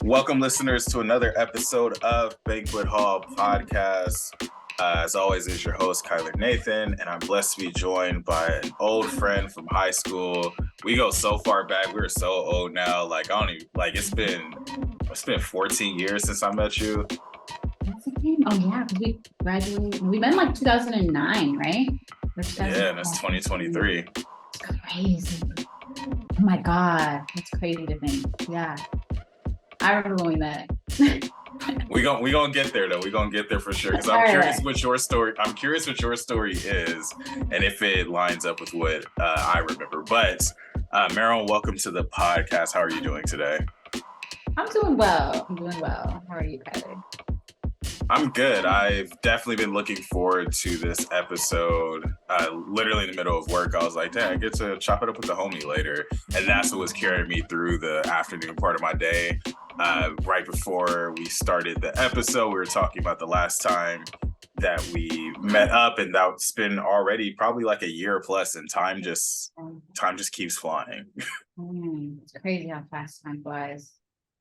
Welcome, listeners, to another episode of Banquet Hall podcast. As always, is your host, Kyler Nathan, and I'm blessed to be joined by an old friend from high school. We go so far back. We're so old now. I don't even, it's been 14 years since I met you. What's the name? Oh, yeah, we graduated. We met in 2009, right? Yeah, and it's 2023. It's crazy. Oh my God, that's crazy to think. Yeah. I remember when we met. we gonna get there though. We're gonna get there for sure. Because I'm curious what your story is, and if it lines up with what I remember. But Meron, welcome to the podcast. How are you doing today? I'm doing well. How are you, Kyler? I'm good. I've definitely been looking forward to this episode. Literally in the middle of work, I was like, "Dang, I get to chop it up with the homie later," and that's what was carrying me through the afternoon part of my day. Right before we started the episode, we were talking about the last time that we met up, and that's been already probably a year plus, and time just keeps flying. It's crazy how fast time flies.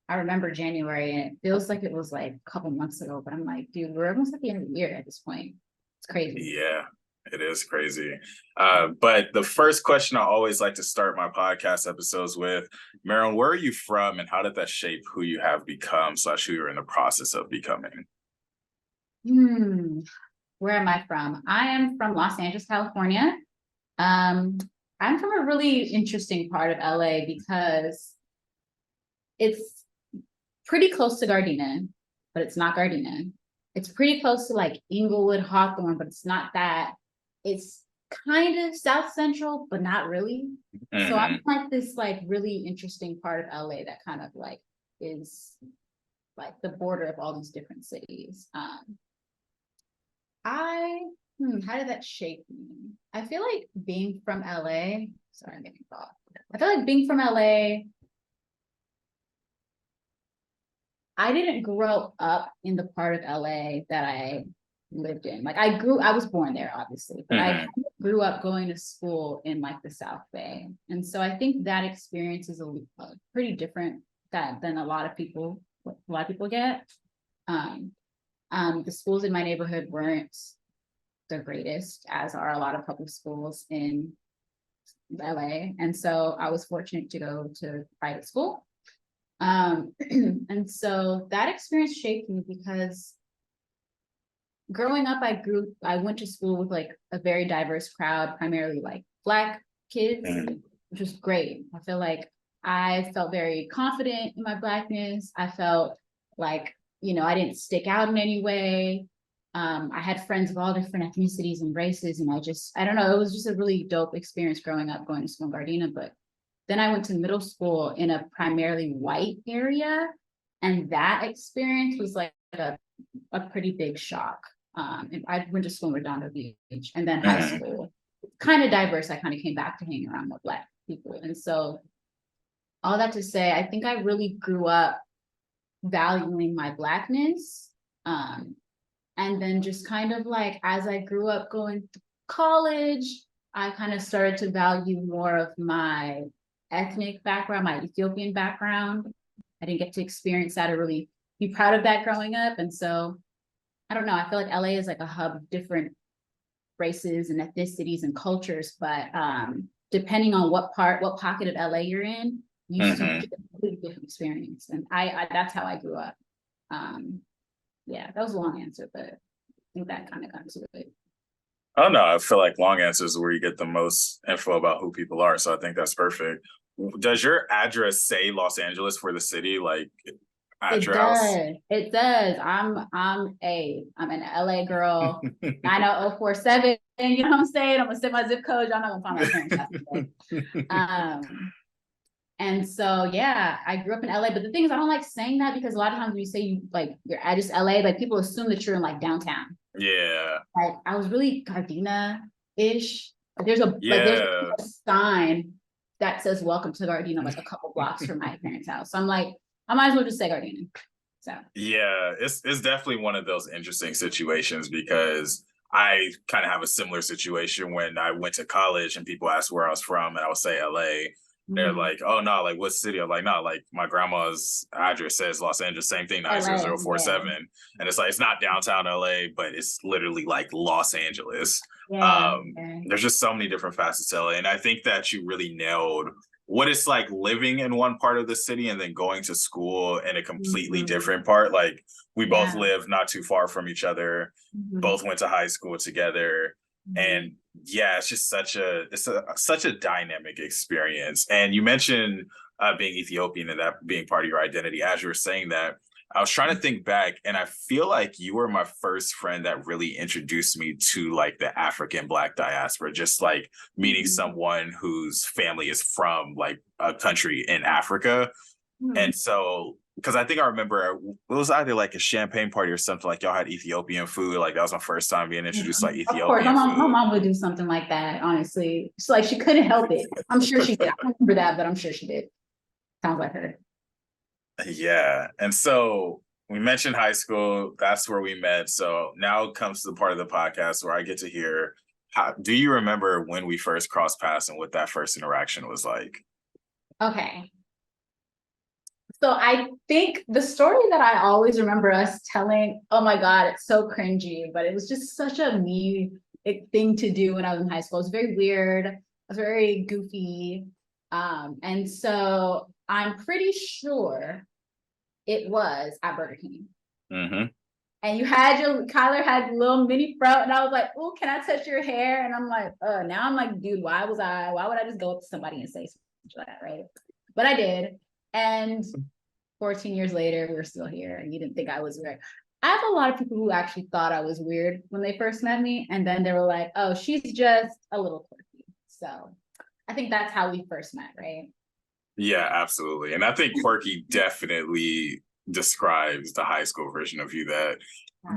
I remember January, and it feels like it was a couple months ago, but I'm like, dude, we're almost at the end of the year at this point. It's crazy. Yeah, it is crazy. But the first question I always like to start my podcast episodes with, Meron, where are you from, and how did that shape who you have become / who you're in the process of becoming? Where am I from? I am from Los Angeles, California. I'm from a really interesting part of LA because it's pretty close to Gardena, but it's not Gardena. It's pretty close to Inglewood, Hawthorne, but it's not that. It's kind of South Central, but not really. Mm-hmm. So I'm this really interesting part of LA that kind of is the border of all these different cities. How did that shape me? I feel like being from LA, sorry, I'm getting thought. I feel like being from LA, I didn't grow up in the part of LA that I lived in. I was born there, obviously, but I grew up going to school in the South Bay. And so I think that experience is a pretty different than a lot of people get. The schools in my neighborhood weren't the greatest, as are a lot of public schools in LA. And so I was fortunate to go to private school. And so that experience shaped me because growing up, I went to school with a very diverse crowd, primarily Black kids, which was great. I feel like I felt very confident in my Blackness. I felt I didn't stick out in any way. I had friends of all different ethnicities and races, and I don't know, it was just a really dope experience growing up, going to school in Gardena. But then I went to middle school in a primarily white area, and that experience was a pretty big shock. And I went to school in Redondo Beach, and then high school, kind of diverse. I kind of came back to hang around with Black people. And so all that to say, I think I really grew up valuing my Blackness. And then just kind of as I grew up going to college, I kind of started to value more of my ethnic background, my Ethiopian background. I didn't get to experience that or really be proud of that growing up. And so, I don't know, I feel like LA is a hub of different races and ethnicities and cultures, but depending on what pocket of LA you're in, you get a completely different experience. And I that's how I grew up. Yeah, that was a long answer, but I think that kind of got to it. Oh no, I feel like long answers are where you get the most info about who people are. So I think that's perfect. Does your address say Los Angeles for the city? Address? It does. I'm an LA girl. 90047. You know what I'm saying? I'm gonna set my zip code. Y'all not gonna find my parents' house. And so yeah, I grew up in LA. But the thing is, I don't like saying that because a lot of times when you say your address LA, people assume that you're in downtown. Yeah. I was really Gardena-ish. There's a sign that says "Welcome to Gardena" a couple blocks from my parents' house. So I'm I might as well just say Gardena. So yeah, it's definitely one of those interesting situations because I kind of have a similar situation when I went to college and people asked where I was from, and I would say LA. they're like, oh no, like what city? I'm like, no, like my grandma's address says Los Angeles, same thing, LA, 90047. yeah. And it's like, it's not downtown LA, but it's literally like Los Angeles. Yeah. Yeah. There's just so many different facets to LA. And I think that you really nailed what it's like living in one part of the city and then going to school in a completely different part. Like we both live not too far from each other, both went to high school together. And yeah, it's just such a dynamic experience. And you mentioned being Ethiopian and that being part of your identity. As you were saying that, I was trying to think back, and I feel like you were my first friend that really introduced me to like the African Black diaspora, just like meeting someone whose family is from like a country in Africa. And so, because I think I remember it was either like a champagne party or something, like y'all had Ethiopian food. Like that was my first time being introduced to like Of course, Ethiopian my food. mom would do something like that, honestly. It's like she couldn't help it. I'm sure she did. I don't remember that, but I'm sure she did. Sounds like her. Yeah. And so we mentioned high school. That's where we met. So now comes to the part of the podcast where I get to hear, do you remember when we first crossed paths and what that first interaction was like? Okay. So I think the story that I always remember us telling, oh my God, it's so cringy, but it was just such a me thing to do when I was in high school. It was very weird. I was very goofy. And so I'm pretty sure it was at Burger King. And Kyler had a little mini fro, and I was like, oh, can I touch your hair? And I'm like, now I'm like, dude, why would I just go up to somebody and say something like that, right? But I did. And 14 years later, we're still here, and you didn't think I was weird. I have a lot of people who actually thought I was weird when they first met me, and then they were like, oh, she's just a little quirky. So I think that's how we first met, right? Yeah, absolutely. And I think quirky definitely describes the high school version of you,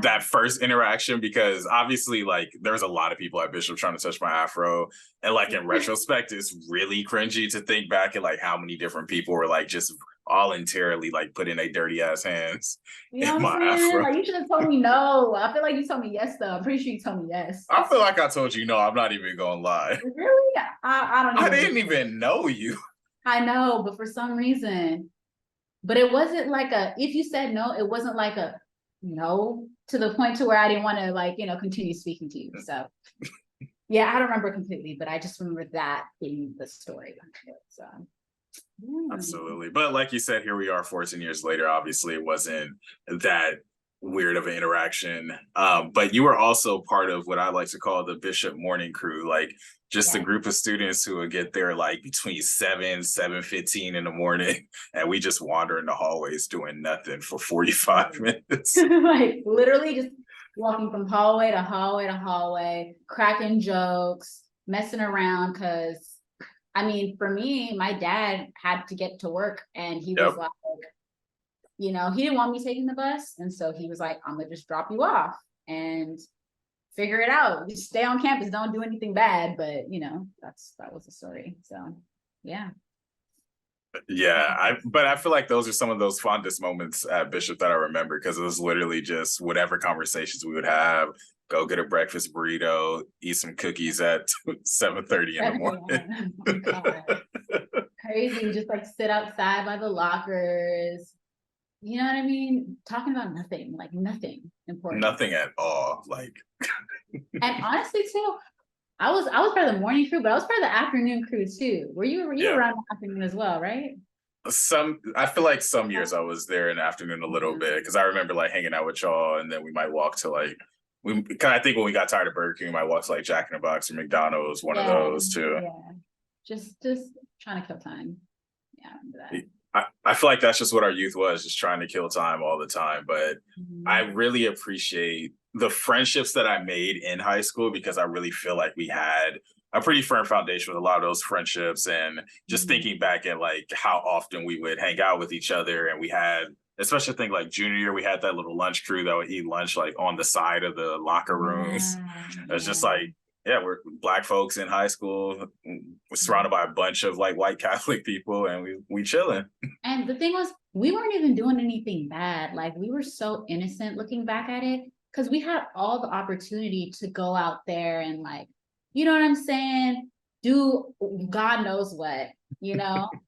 that first interaction, because obviously like there's a lot of people at Bishop trying to touch my afro, and like in retrospect it's really cringy to think back at like how many different people were like just voluntarily like putting their dirty ass hands in my afro. Like you should have told me no. I feel like you told me yes though. I'm pretty sure you told me yes. I feel like I told you no. I'm not even gonna lie. Really? I don't I didn't even know you. I know, but for some reason, but it wasn't like if you said no, it wasn't like a no to the point to where I didn't want to like, continue speaking to you. So yeah, I don't remember completely, but I just remember that being the story. So absolutely. But like you said, here we are 14 years later. Obviously it wasn't that weird of an interaction. But you were also part of what I like to call the Bishop morning crew, like just a group of students who would get there like between 7:15 in the morning, and we just wander in the hallways doing nothing for 45 minutes. Like literally just walking from hallway to hallway to hallway, cracking jokes, messing around. Because I mean, for me, my dad had to get to work, and he was like, he didn't want me taking the bus. And so he was like, I'm gonna just drop you off and figure it out. Just stay on campus, don't do anything bad. But that was the story. So yeah. Yeah, but I feel like those are some of those fondest moments at Bishop that I remember, because it was literally just whatever conversations we would have, go get a breakfast burrito, eat some cookies at 7:30 in the morning. Oh crazy, just like sit outside by the lockers. You know what I mean? Talking about nothing, like nothing important. Nothing at all. Like and honestly too, I was part of the morning crew, but I was part of the afternoon crew too. Were you around the afternoon as well, right? I feel like some years I was there in the afternoon a little bit, because I remember like hanging out with y'all, and then we might walk to like I think when we got tired of Burger King, we might walk to like Jack in the Box or McDonald's, one of those too. Yeah, just trying to kill time. Yeah, I remember that. I feel like that's just what our youth was, just trying to kill time all the time. But I really appreciate the friendships that I made in high school, because I really feel like we had a pretty firm foundation with a lot of those friendships. And just thinking back at like how often we would hang out with each other, and we had, especially I think like junior year, we had that little lunch crew that would eat lunch like on the side of the locker rooms. It's just like, yeah, we're Black folks in high school. We're surrounded by a bunch of like white Catholic people, and we chilling. And the thing was, we weren't even doing anything bad. Like we were so innocent looking back at it, because we had all the opportunity to go out there and like, you know what I'm saying? do God knows what,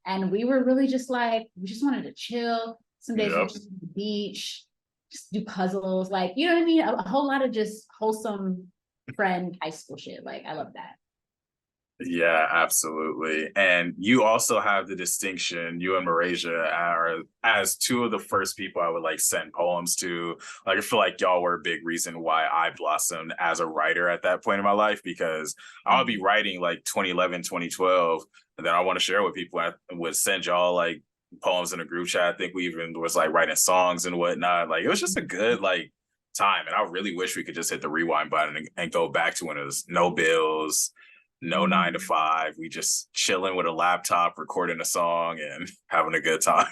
and we were really just like, we just wanted to chill. Some days we Yep. would just go to the beach, just do puzzles, like, you know what I mean? A whole lot of just wholesome friend high school shit. Like, I love that. Yeah, absolutely. And you also have the distinction, you and Malaysia are as two of the first people I would like send poems to. Like, I feel like y'all were a big reason why I blossomed as a writer at that point in my life, because I'll be writing like 2011, 2012, and then I want to share with people. I would send y'all like poems in a group chat. I think we even was like writing songs and whatnot. Like, it was just a good like time. And I really wish we could just hit the rewind button and go back to when it was no bills, no 9 to 5. We just chilling with a laptop, recording a song and having a good time.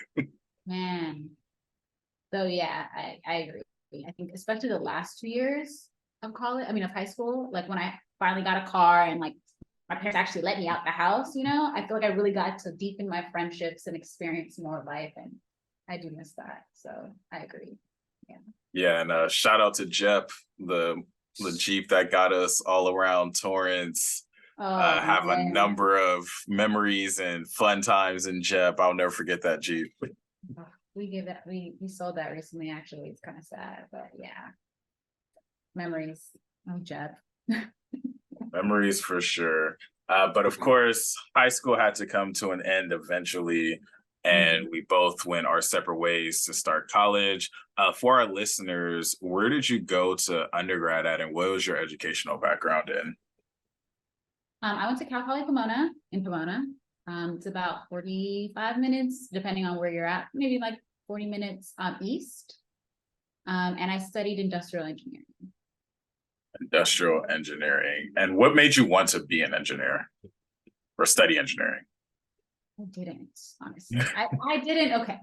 Man. So yeah, I agree. I think especially the last 2 years of high school, like when I finally got a car and like my parents actually let me out the house, I feel like I really got to deepen my friendships and experience more life. And I do miss that. So I agree. Yeah. Yeah, and shout out to Jep, the Jeep that got us all around Torrance. Oh, Have a man. number of memories and fun times in Jep. I'll never forget that Jeep. We sold that recently, actually. It's kind of sad, but yeah. Memories of Jeb. Memories for sure. But of course, high school had to come to an end eventually, and we both went our separate ways to start college. For our listeners, where did you go to undergrad at, and what was your educational background in? I went to Cal Poly Pomona in Pomona. It's about 45 minutes, depending on where you're at, maybe like 40 minutes east. And I studied industrial engineering. Industrial engineering. And what made you want to be an engineer or study engineering? I didn't, honestly. I didn't. Okay.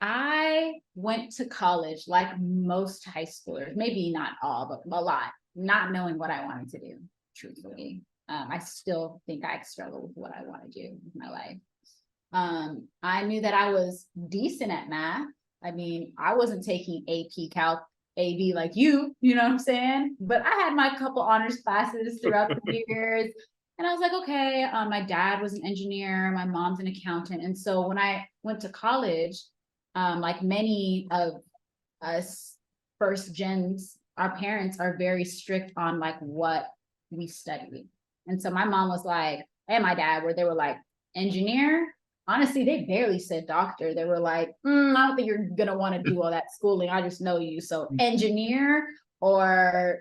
I went to college like most high schoolers, maybe not all, but a lot, not knowing what I wanted to do, truthfully. I still think I struggle with what I want to do with my life. I knew that I was decent at math. I mean, I wasn't taking AP Calc AB like you know what I'm saying? But I had my couple honors classes throughout the years. And I was like, okay, my dad was an engineer, my mom's an accountant. And so when I went to college, like many of us first gens, our parents are very strict on like what we study. And so my mom was like, and my dad, where they were like, engineer. Honestly, they barely said doctor. They were like, I don't think you're going to want to do all that schooling. I just know you. So engineer or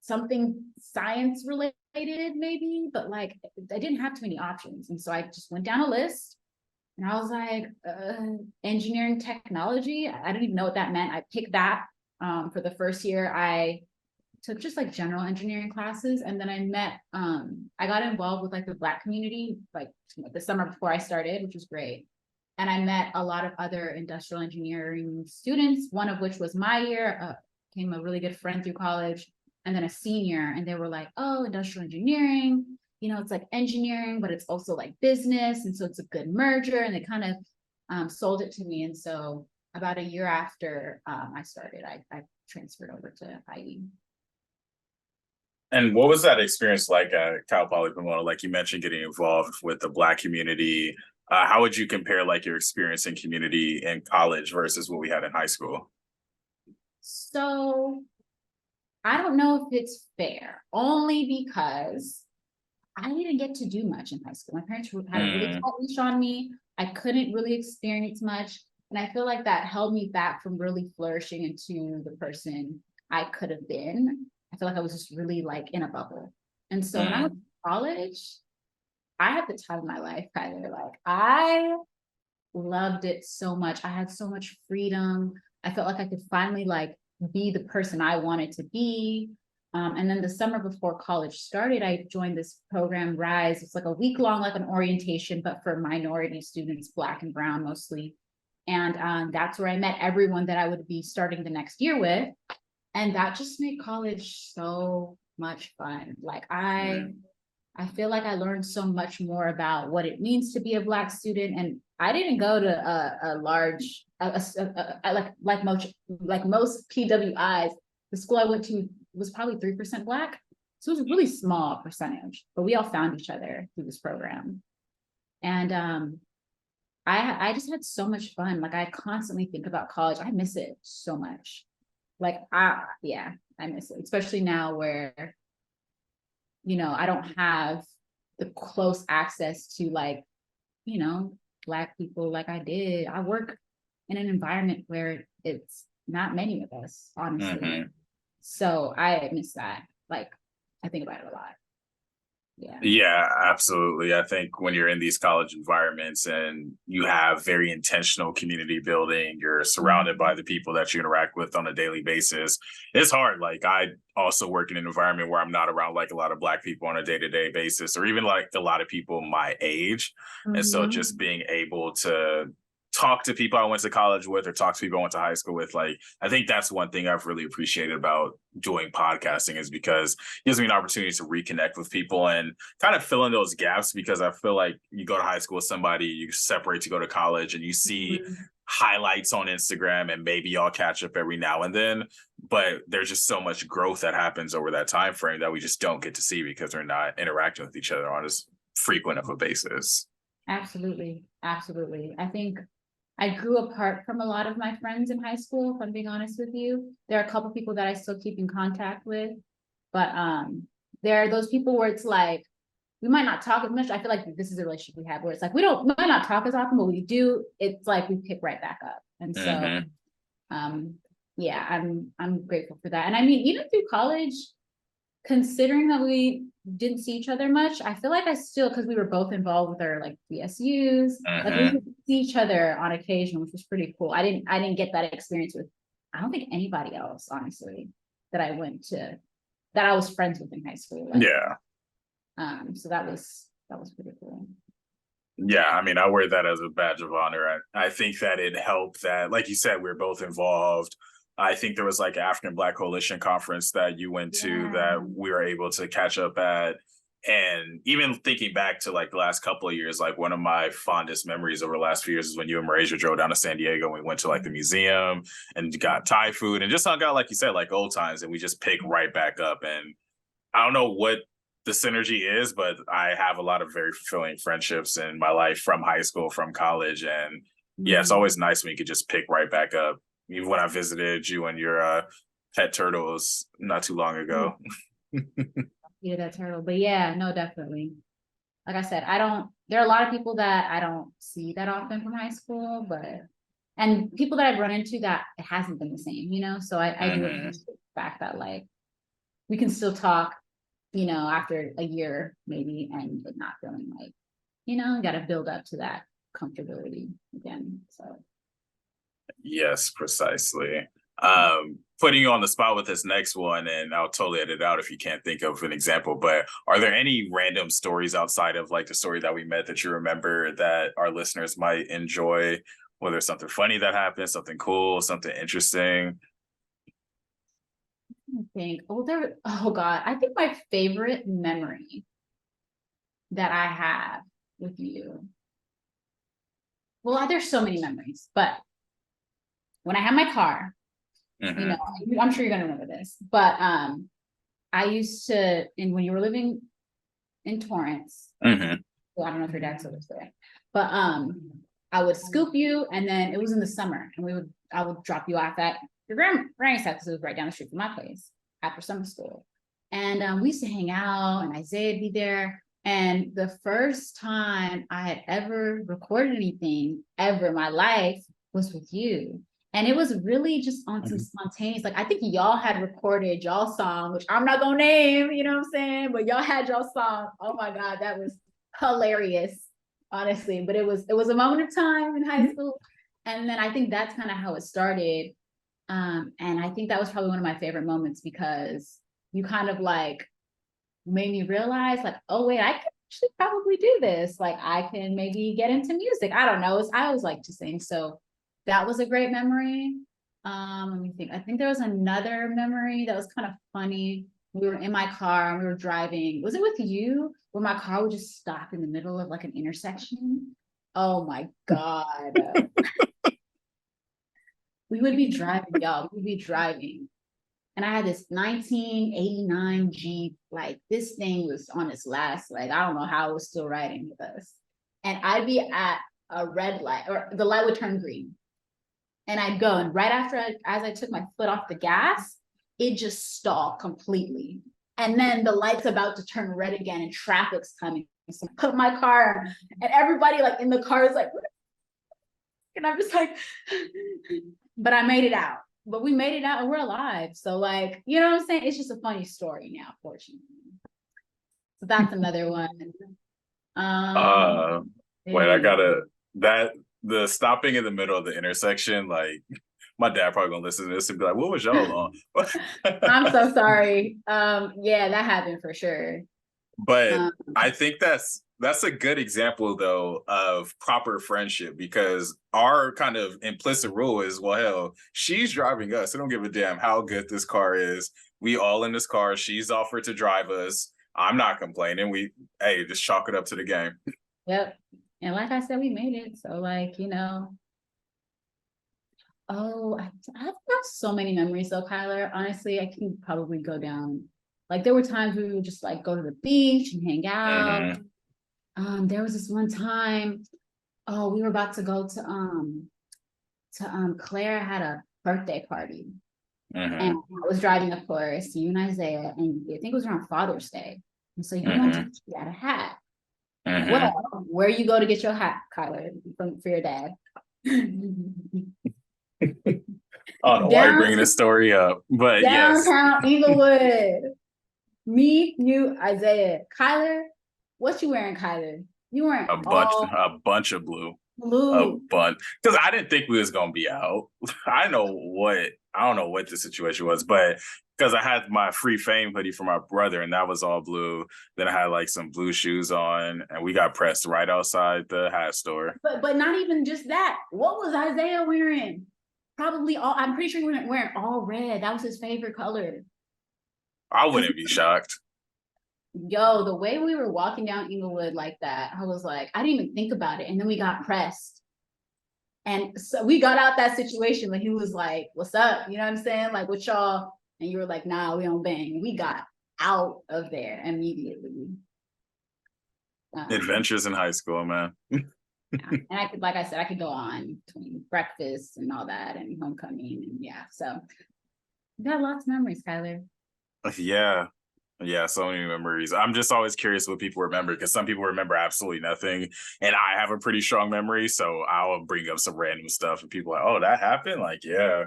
something science related, maybe, but like I didn't have too many options. And so I just went down a list and I was like, engineering technology. I didn't even know what that meant. I picked that for the first year. I took just like general engineering classes. And then I got involved with like the Black community, like the summer before I started, which was great. And I met a lot of other industrial engineering students, one of which was my year, became a really good friend through college, and then a senior. And they were like, oh, industrial engineering, it's like engineering, but it's also like business. And so it's a good merger. And they kind of sold it to me. And so about a year after I started, I transferred over to IE. And what was that experience like at Cal Poly Pomona? Like you mentioned, getting involved with the Black community. How would you compare like your experience in community in college versus what we had in high school? So I don't know if it's fair, only because I didn't get to do much in high school. My parents had a really tight leash on me. I couldn't really experience much. And I feel like that held me back from really flourishing into the person I could have been. I feel like I was just really like in a bubble. And so when I went to college, I had the time of my life, Kyler. Like I loved it so much. I had so much freedom. I felt like I could finally like be the person I wanted to be. And then the summer before college started, I joined this program, Rise. It's like a week long, like an orientation, but for minority students, Black and Brown mostly. And that's where I met everyone that I would be starting the next year with. And that just made college so much fun. Like I feel like I learned so much more about what it means to be a Black student. And I didn't go to a large, like most PWIs. The school I went to was probably 3% Black. So it was a really small percentage, but we all found each other through this program. And I just had so much fun. Like I constantly think about college. I miss it so much. Like yeah, I miss it, especially now where, you know, I don't have the close access to like, you know, Black people like I did. I work in an environment where it's not many of us, honestly. Mm-hmm. So I miss that. Like I think about it a lot. Yeah. Yeah, absolutely. I think when you're in these college environments and you have very intentional community building, you're surrounded by the people that you interact with on a daily basis. It's hard. Like I also work in an environment where I'm not around like a lot of Black people on a day-to-day basis, or even like a lot of people my age. And so Mhm. just being able to talk to people I went to college with or talk to people I went to high school with, like I think that's one thing I've really appreciated about doing podcasting, is because it gives me an opportunity to reconnect with people and kind of fill in those gaps, because I feel like you go to high school with somebody, you separate to go to college, and you see highlights on Instagram and maybe y'all catch up every now and then, but there's just so much growth that happens over that time frame that we just don't get to see because we're not interacting with each other on as frequent of a basis. Absolutely. Absolutely. I think I grew apart from a lot of my friends in high school, if I'm being honest with you. There are a couple people that I still keep in contact with, but there are those people where it's like, we might not talk as much. I feel like this is a relationship we have where it's like, we might not talk as often, but we do, it's like we pick right back up. And so, yeah, I'm grateful for that. And I mean, even through college, considering that we didn't see each other much, I feel like I still, because we were both involved with our like BSUs, like we would see each other on occasion, which was pretty cool. I didn't get that experience with, I don't think anybody else, honestly, that I went to, that I was friends with in high school. Like, Yeah. So that was pretty cool. Yeah, I mean, I wear that as a badge of honor. I think that it helped that, like you said, we're both involved. I think there was like African Black Coalition conference that you went to that we were able to catch up at. And even thinking back to like the last couple of years, like one of my fondest memories over the last few years is when you and Malaysia drove down to San Diego and we went to like the museum and got Thai food and just hung out, like you said, like old times. And we just pick right back up. And I don't know what the synergy is, but I have a lot of very fulfilling friendships in my life from high school, from college. And yeah, it's always nice when you could just pick right back up. Even when I visited you and your pet turtles not too long ago. Yeah, that turtle. But yeah, no, definitely. Like I said, there are a lot of people that I don't see that often from high school, and people that I've run into that it hasn't been the same, you know? So I do appreciate the fact that like, we can still talk, you know, after a year maybe, and it not feeling like, you know, got to build up to that comfortability again. So Yes, precisely. Putting you on the spot with this next one, and I'll totally edit it out if you can't think of an example, but are there any random stories outside of like the story that we met that you remember that our listeners might enjoy? Whether it's something funny that happened, something cool, something interesting? I think, oh God, I think my favorite memory that I have with you. Well, there's so many memories, but when I had my car, you know, I'm sure you're gonna remember this, but I used to, and when you were living in Torrance, well, I don't know if your dad still lives there, but I would scoop you, and then it was in the summer, and I would drop you off at your granny's house because it was right down the street from my place after summer school, and we used to hang out, and Isaiah'd be there. And the first time I had ever recorded anything ever in my life was with you. And it was really just on some spontaneous, like I think y'all had recorded y'all song, which I'm not gonna name, you know what I'm saying? But y'all had y'all song. Oh my God, that was hilarious, honestly. But it was a moment of time in high school. And then I think that's kind of how it started. And I think that was probably one of my favorite moments because you kind of like made me realize like, oh wait, I could actually probably do this. Like I can maybe get into music. I don't know. I always like to sing. So that was a great memory. Let me think. I think there was another memory that was kind of funny. We were in my car and we were driving. Was it with you? Where my car would just stop in the middle of like an intersection. Oh my God. We would be driving, y'all. We'd be driving. And I had this 1989 Jeep. Like this thing was on its last, like, I don't know how it was still riding with us. And I'd be at a red light, or the light would turn green. And I'd go, and right after as I took my foot off the gas, it just stalled completely. And then the light's about to turn red again and traffic's coming. So I put my car, and everybody like in the car is like, and I'm just like, but I made it out. But we made it out and we're alive. So like, you know what I'm saying? It's just a funny story now, fortunately. So that's another one. Wait, I gotta the stopping in the middle of the intersection, like my dad probably gonna listen to this and be like, what was y'all on? I'm so sorry. Yeah, that happened for sure. But I think that's a good example though of proper friendship, because our kind of implicit rule is, well, hell, she's driving us. I don't give a damn how good this car is. We all in this car. She's offered to drive us. I'm not complaining. Hey, just chalk it up to the game. Yep. And like I said, we made it. So like, you know, I've got so many memories though, Kyler. Honestly, I can probably go down. Like there were times we would just like go to the beach and hang out. There was this one time, we were about to go to Claire had a birthday party. And I was driving, of course, you and Isaiah, and I think it was around Father's Day. And so you wanted to get a hat. Well, where you go to get your hat, Kyler, for your dad? I don't know why you're bringing this story up, but downtown Inglewood. Me, you, Isaiah, Kyler. What you wearing, Kyler? You wearing a bunch of blue. A bunch, because I didn't think we was gonna be out. I don't know what the situation was, but because I had my Free Fame hoodie for my brother, and that was all blue. Then I had like some blue shoes on, and we got pressed right outside the hat store. But not even just that. What was Isaiah wearing? Probably all. I'm pretty sure he was wearing all red. That was his favorite color. I wouldn't be shocked. Yo, the way we were walking down Inglewood like that, I was like, I didn't even think about it. And then we got pressed. And so we got out that situation when he was like, what's up? You know what I'm saying? Like, what y'all? And you were like, nah, we don't bang. We got out of there immediately. Adventures in high school, man. Yeah. And I could, like I said, I could go on between breakfast and all that and homecoming. And yeah, so we got lots of memories, Kyler. Yeah, so many memories. I'm just always curious what people remember, because some people remember absolutely nothing, and I have a pretty strong memory, so I'll bring up some random stuff, and people are like, oh, that happened? Like, yeah.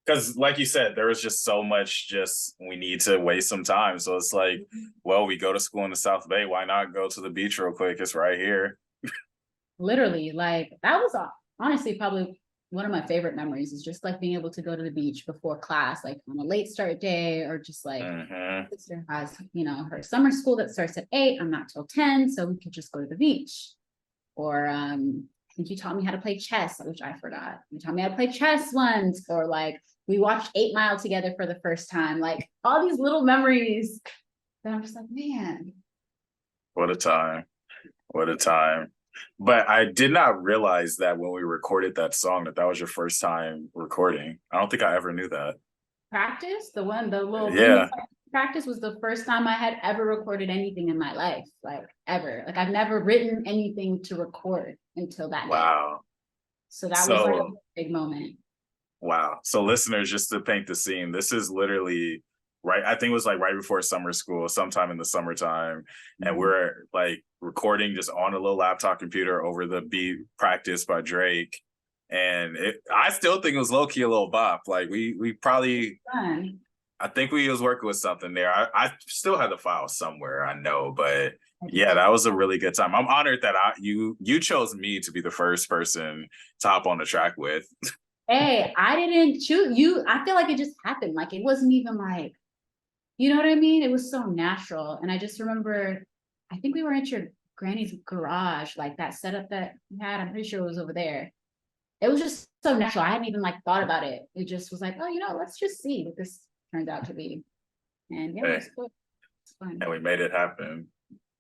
Because like you said, there was just so much, just we need to waste some time. So it's like, well, we go to school in the South Bay. Why not go to the beach real quick? It's right here. Literally, like that was honestly probably one of my favorite memories, is just like being able to go to the beach before class, like on a late start day, or just like sister has, you know, her summer school that starts at 8. I'm not till 10, so we could just go to the beach. Or I think you taught me how to play chess, which I forgot. You taught me how to play chess once, or like we watched 8 Mile together for the first time. Like all these little memories that I'm just like, man. What a time. What a time. But I did not realize that when we recorded that song, that was your first time recording. I don't think I ever knew that. Practice? The little practice was the first time I had ever recorded anything in my life, like ever. Like I've never written anything to record until that day. So that was like a big moment. Wow. So listeners, just to paint the scene, this is literally right. I think it was like right before summer school, sometime in the summertime. And we're like recording just on a little laptop computer over the beat Practice by Drake. And I still think it was low-key a little bop. Like we probably, I think we was working with something there. I still had the file somewhere, I know, but yeah, that was a really good time. I'm honored that you chose me to be the first person to hop on the track with. Hey, I didn't choose you. I feel like it just happened. Like it wasn't even like, you know what I mean? It was so natural. And I just remember, I think we were at your granny's garage, like that setup that you had. I'm pretty sure it was over there. It was just so natural. I hadn't even like thought about it. It just was like, oh, you know, let's just see what this turns out to be. And yeah, it's cool. It's fun. And we made it happen.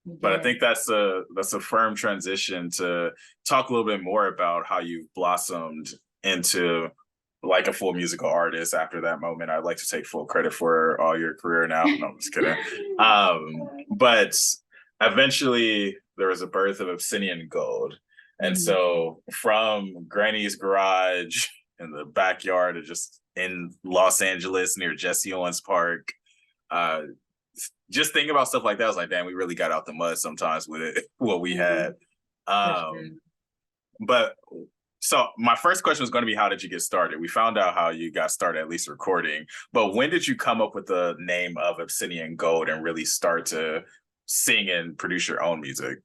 But I think that's a firm transition to talk a little bit more about how you've blossomed into like a full musical artist after that moment. I'd like to take full credit for all your career now. No, I'm just kidding. But eventually there was a birth of Abyssinian Gold. And Mhm. so from Granny's garage in the backyard of just in Los Angeles near Jesse Owens Park, uh, just thinking about stuff like that, I was like, damn, we really got out the mud sometimes with it, what we Mhm. had. For sure. But so my first question was going to be, how did you get started? We found out how you got started, at least recording. But when did you come up with the name of Abyssinian Gold and really start to sing and produce your own music?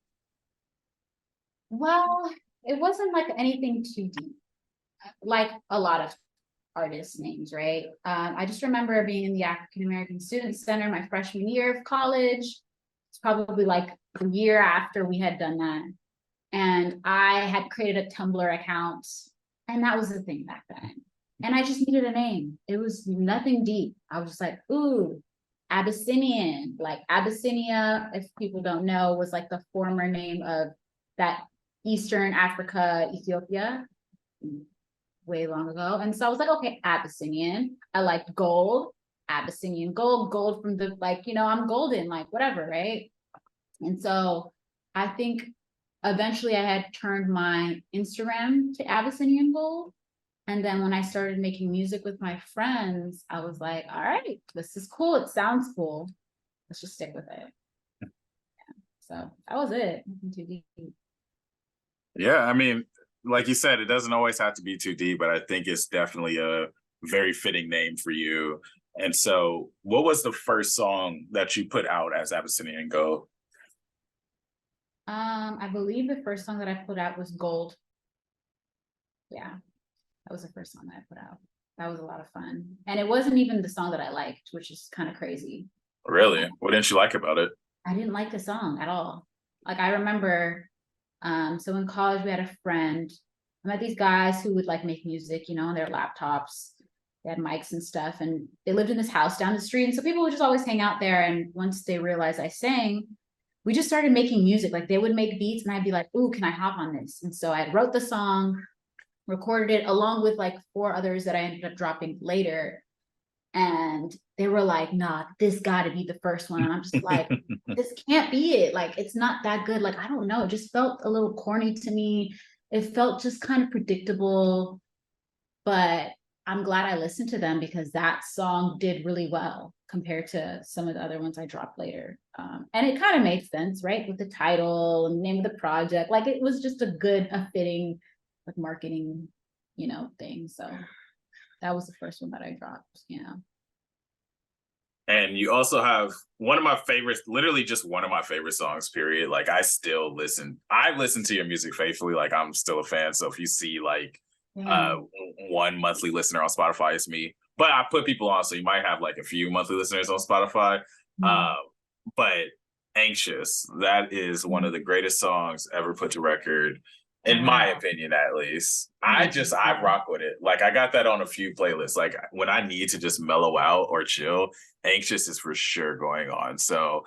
Well, it wasn't like anything too deep, like a lot of artists' names, right? I just remember being in the African American Student Center my freshman year of college. It's probably like a year after we had done that. And I had created a Tumblr account, and that was the thing back then. And I just needed a name. It was nothing deep. I was just like, ooh, Abyssinian. Like Abyssinia, if people don't know, was like the former name of that Eastern Africa, Ethiopia, way long ago. And so I was like, okay, Abyssinian. I liked gold, Abyssinian gold, gold from the, like, I'm golden, like whatever, right? And so I think eventually I had turned my Instagram to Abyssinian Gold. And then when I started making music with my friends, I was like, all right, this is cool. It sounds cool. Let's just stick with it. So that was it. Nothing too deep. Yeah, I mean, like you said, it doesn't always have to be too deep, but I think it's definitely a very fitting name for you. And so, what was the first song that you put out as Abyssinian Gold? I believe the first song that I put out was Gold. Yeah, that was the first song that I put out. That was a lot of fun. And it wasn't even the song that I liked, which is kind of crazy. Really? What didn't you like about it? I didn't like the song at all. Like I remember, so in college we had a friend. I met these guys who would like make music, on their laptops. They had mics and stuff, and they lived in this house down the street. And so people would just always hang out there. And once they realized I sang, we just started making music. Like they would make beats, and I'd be like, "Ooh, can I hop on this?" And so I wrote the song, recorded it along with like four others that I ended up dropping later. And they were like, nah, this got to be the first one. And I'm just like, this can't be it. Like, it's not that good. Like, I don't know. It just felt a little corny to me. It felt just kind of predictable. But I'm glad I listened to them because that song did really well compared to some of the other ones I dropped later. And it kind of made sense, right? With the title and the name of the project. Like, it was just a fitting, like, marketing, thing. So that was the first one that I dropped. And you also have one of my favorites, literally just one of my favorite songs, period. Like I listen to your music faithfully. Like I'm still a fan. So if you see like Yeah. uh one monthly listener on Spotify, it's me. But I put people on, so you might have like a few monthly listeners on Spotify. Mm-hmm. But Anxious, that is one of the greatest songs ever put to record, in my Wow. opinion, at least. Thank I you. rock with it. Like I got that on a few playlists. Like when I need to just mellow out or chill, Anxious is for sure going on. So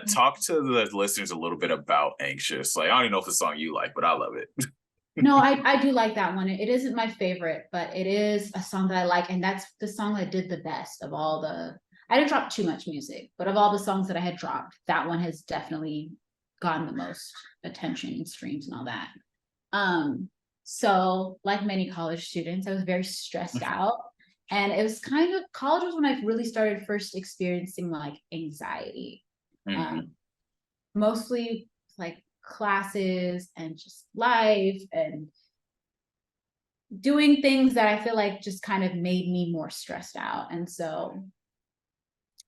talk to the listeners a little bit about Anxious. Like I don't even know if it's a song you like, but I love it. No, I do like that one. It isn't my favorite, but it is a song that I like. And that's the song that did the best of all I didn't drop too much music, but of all the songs that I had dropped, that one has definitely gotten the most attention and streams and all that. So like many college students, I was very stressed out. And it was kind of college was when I really started first experiencing like anxiety. Mhm. Um, Mostly like classes and just life and doing things that I feel like just kind of made me more stressed out. And so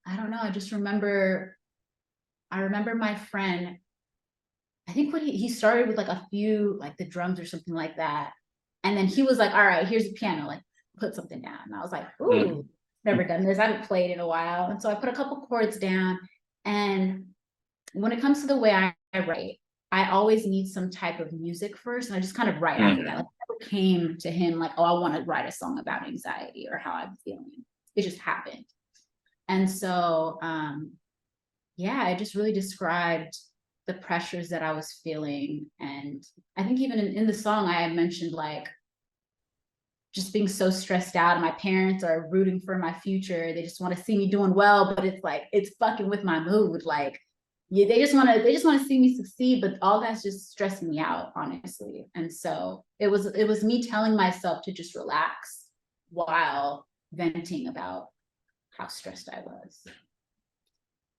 I don't know, I remember my friend, I think when he started with like a few like the drums or something like that. And then he was like, all right, here's a piano, like put something down. And I was like, ooh, Mhm. never done this. I haven't played in a while. And so I put a couple chords down. And when it comes to the way I write, I always need some type of music first, and I just kind of write after that. Like Mhm. I never came to him like, oh, I want to write a song about anxiety or how I'm feeling. It just happened. And so yeah, I just really described the pressures that I was feeling. And I think even in the song I had mentioned like just being so stressed out, and my parents are rooting for my future. They just want to see me doing well, but it's like it's fucking with my mood. Like, yeah, they just want to see me succeed, but all that's just stressing me out, honestly. And so it was me telling myself to just relax while venting about how stressed I was.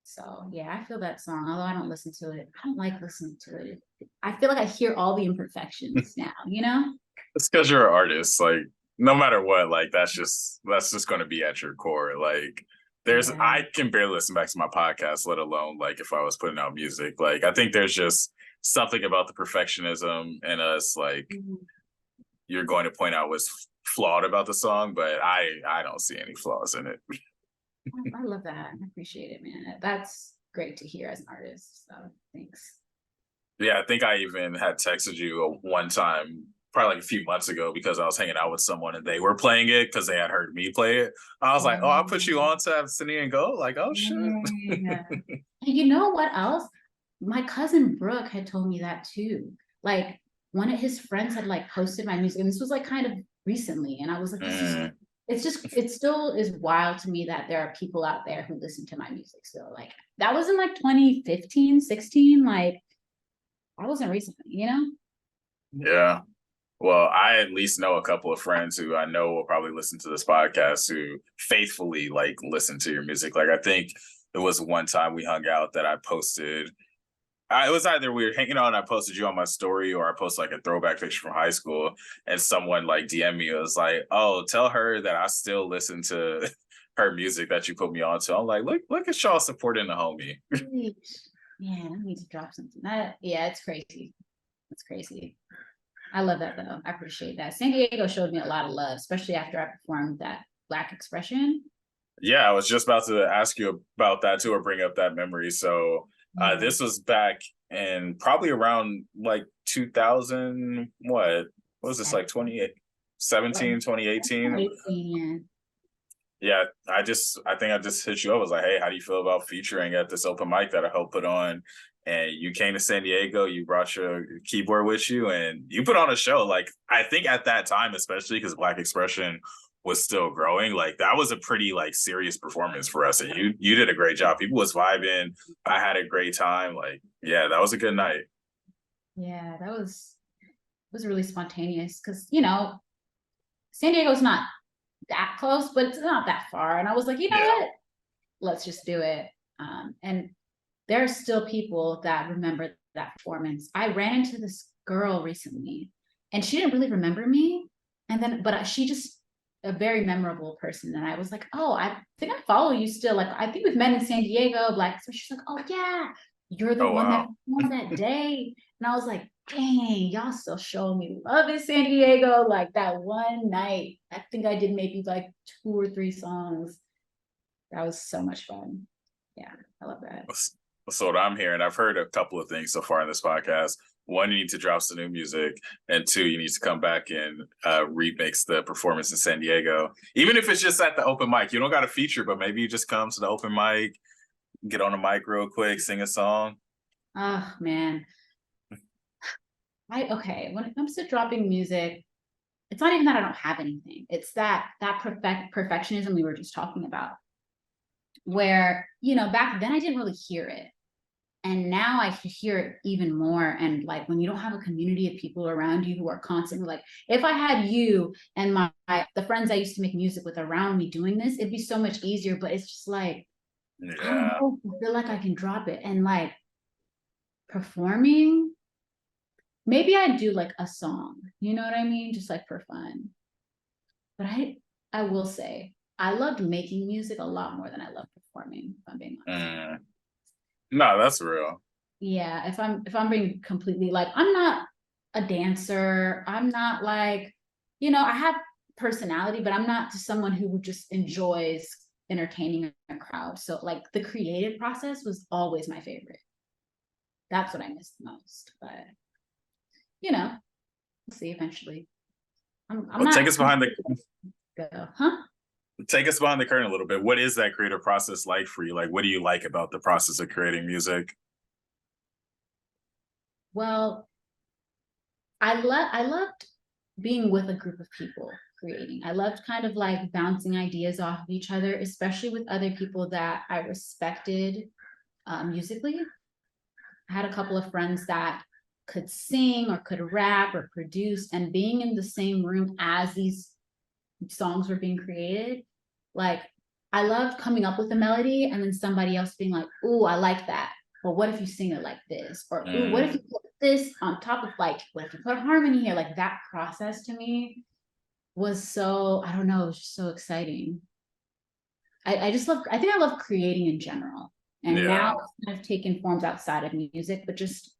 So yeah, I feel that song, although I don't listen to it. I don't like listening to it. I feel like I hear all the imperfections now, you know? It's because you're an artist. Like, no matter what, like that's just going to be at your core. Like, Yeah. I can barely listen back to my podcast, let alone like if I was putting out music. Like, I think there's just something about the perfectionism in us. Like, you're going to point out what's flawed about the song, but I don't see any flaws in it. I love that. I appreciate it, man. That's great to hear as an artist. So thanks. Yeah, I think I even had texted you one time, probably like a few months ago, because I was hanging out with someone and they were playing it because they had heard me play it. I was like, "Oh, I'll put you on to Abyssinian Gold." Like, "Oh shit." Yeah. And you know what else? My cousin Brooke had told me that too. Like one of his friends had like posted my music, and this was like kind of recently. And I was like, this is Mm, it still is wild to me that there are people out there who listen to my music still. Like that was in like 2015, 16. Like I wasn't recently, you know? yeah. Well, I at least know a couple of friends who I know will probably listen to this podcast who faithfully like listen to your music. Like, I think it was one time we hung out that I posted. It was either we were hanging out and I posted you on my story, or I posted like a throwback picture from high school, and someone like DM me. It was like, "Oh, tell her that I still listen to her music that you put me on to." I'm like, look at y'all supporting the homie. Yeah, I need to drop something. Yeah, it's crazy. It's crazy. I love that though. I appreciate that. San Diego showed me a lot of love, especially after I performed that Black Expression. Yeah, I was just about to ask you about that too, or bring up that memory. So Yeah. this was back in probably around like 2000, what was this, like 2017, 2018? Yeah. Yeah, I think I just hit you up. I was like, "Hey, how do you feel about featuring at this open mic that I helped put on?" And you came to San Diego, you brought your keyboard with you, and you put on a show. Like, I think at that time, especially because Black Expression was still growing, like that was a pretty like serious performance for us. And you did a great job. People was vibing. I had a great time. Like, yeah, that was a good night. Yeah, that was really spontaneous because San Diego's not that close, but it's not that far. And I was like, you know Yeah. what? Let's just do it. And there are still people that remember that performance. I ran into this girl recently, and she didn't really remember me. And then, but she just a very memorable person. And I was like, oh, I think I follow you still. Like, I think we've met in San Diego. Like, so she's like, oh yeah, you're the Oh one that wow. performed that day. And I was like, dang, y'all still showing me love in San Diego. Like that one night, I think I did maybe like 2 or 3 songs. That was so much fun. Yeah, I love that. So what I'm hearing, I've heard a couple of things so far in this podcast. One, you need to drop some new music, and two, you need to come back and remix the performance in San Diego. Even if it's just at the open mic, you don't got a feature, but maybe you just come to the open mic, get on the mic real quick, sing a song. Oh man. Okay, when it comes to dropping music, it's not even that I don't have anything. It's that perfectionism we were just talking about. Where, back then I didn't really hear it. And now I hear it even more. And like when you don't have a community of people around you who are constantly like, if I had you and the friends I used to make music with around me doing this, it'd be so much easier. But it's just like, I don't Yeah. know, I feel like I can drop it. And like performing, maybe I do like a song, you know what I mean? Just like for fun. But I will say I loved making music a lot more than I love performing, if I'm being honest. Mm. No, that's real. Yeah, if I'm being completely like, I'm not a dancer. I'm not like, I have personality, but I'm not just someone who just enjoys entertaining a crowd. So like the creative process was always my favorite. That's what I miss the most. But we'll see eventually. I'm Well, not huh? take us behind the curtain a little bit. What is that creative process like for you? Like, what do you like about the process of creating music? Well, I loved being with a group of people creating. I loved kind of like bouncing ideas off of each other, especially with other people that I respected musically. I had a couple of friends that could sing or could rap or produce, and being in the same room as these songs were being created, like I loved coming up with a melody and then somebody else being like, "Ooh, I like that. But what if you sing it like this?" Or "Ooh, what if you put this on top of like, what if you put harmony here?" Like that process to me was so, I don't know, it was just so exciting. I just love, I think I love creating in general. And Yeah. now it's kind of taken forms outside of music, but just